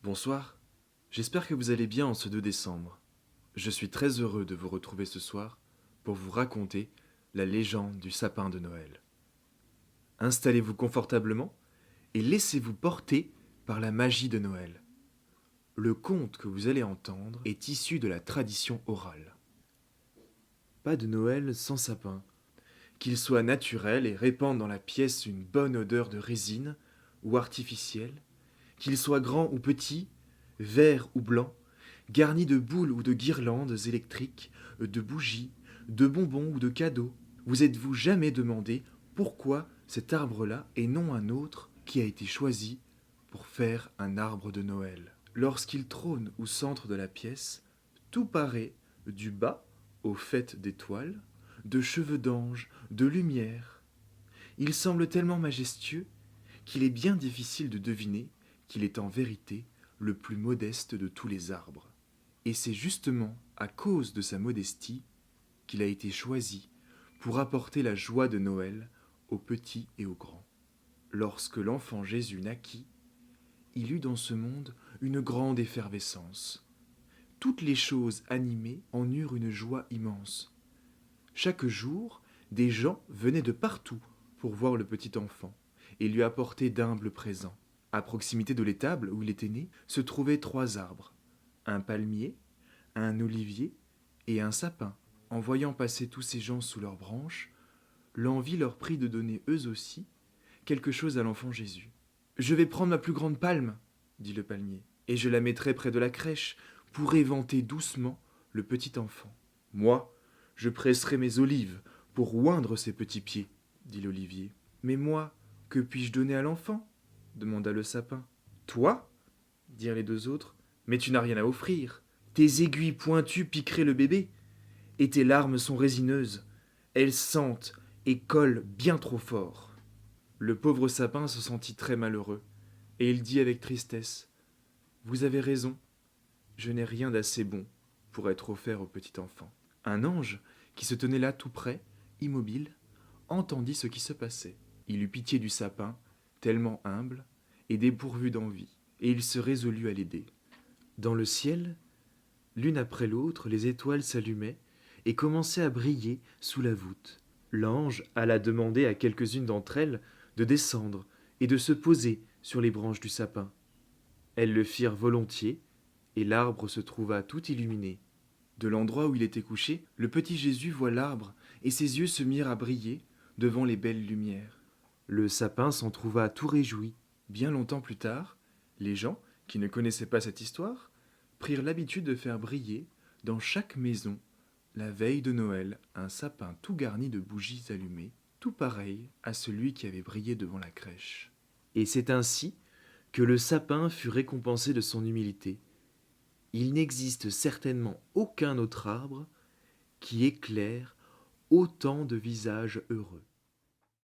Bonsoir, j'espère que vous allez bien en ce 2 décembre. Je suis très heureux de vous retrouver ce soir pour vous raconter la légende du sapin de Noël. Installez-vous confortablement et laissez-vous porter par la magie de Noël. Le conte que vous allez entendre est issu de la tradition orale. Pas de Noël sans sapin. Qu'il soit naturel et répande dans la pièce une bonne odeur de résine ou artificielle, qu'il soit grand ou petit, vert ou blanc, garni de boules ou de guirlandes électriques, de bougies, de bonbons ou de cadeaux, vous êtes-vous jamais demandé pourquoi cet arbre-là et non un autre qui a été choisi pour faire un arbre de Noël? Lorsqu'il trône au centre de la pièce, tout paraît, du bas au faîte d'étoiles, de cheveux d'ange, de lumière. Il semble tellement majestueux qu'il est bien difficile de deviner qu'il est en vérité le plus modeste de tous les arbres. Et c'est justement à cause de sa modestie qu'il a été choisi pour apporter la joie de Noël aux petits et aux grands. Lorsque l'enfant Jésus naquit, il eut dans ce monde une grande effervescence. Toutes les choses animées en eurent une joie immense. Chaque jour, des gens venaient de partout pour voir le petit enfant et lui apporter d'humbles présents. À proximité de l'étable où il était né se trouvaient 3 arbres, un palmier, un olivier et un sapin. En voyant passer tous ces gens sous leurs branches, l'envie leur prit de donner eux aussi quelque chose à l'enfant Jésus. « Je vais prendre ma plus grande palme, dit le palmier, et je la mettrai près de la crèche pour éventer doucement le petit enfant. Moi, je presserai mes olives pour oindre ses petits pieds, dit l'olivier. Mais moi, que puis-je donner à l'enfant ? Demanda le sapin. Toi ? Dirent les 2 autres. Mais tu n'as rien à offrir. Tes aiguilles pointues piqueraient le bébé, et tes larmes sont résineuses. Elles sentent et collent bien trop fort. Le pauvre sapin se sentit très malheureux, et il dit avec tristesse : Vous avez raison, je n'ai rien d'assez bon pour être offert au petit enfant. Un ange, qui se tenait là tout près, immobile, entendit ce qui se passait. Il eut pitié du sapin, tellement humble et dépourvu d'envie, et il se résolut à l'aider. Dans le ciel, l'une après l'autre, les étoiles s'allumaient et commençaient à briller sous la voûte. L'ange alla demander à quelques-unes d'entre elles de descendre et de se poser sur les branches du sapin. Elles le firent volontiers, et l'arbre se trouva tout illuminé. De l'endroit où il était couché, le petit Jésus voit l'arbre, et ses yeux se mirent à briller devant les belles lumières. Le sapin s'en trouva tout réjoui. Bien longtemps plus tard, les gens, qui ne connaissaient pas cette histoire, prirent l'habitude de faire briller, dans chaque maison, la veille de Noël, un sapin tout garni de bougies allumées, tout pareil à celui qui avait brillé devant la crèche. Et c'est ainsi que le sapin fut récompensé de son humilité. Il n'existe certainement aucun autre arbre qui éclaire autant de visages heureux.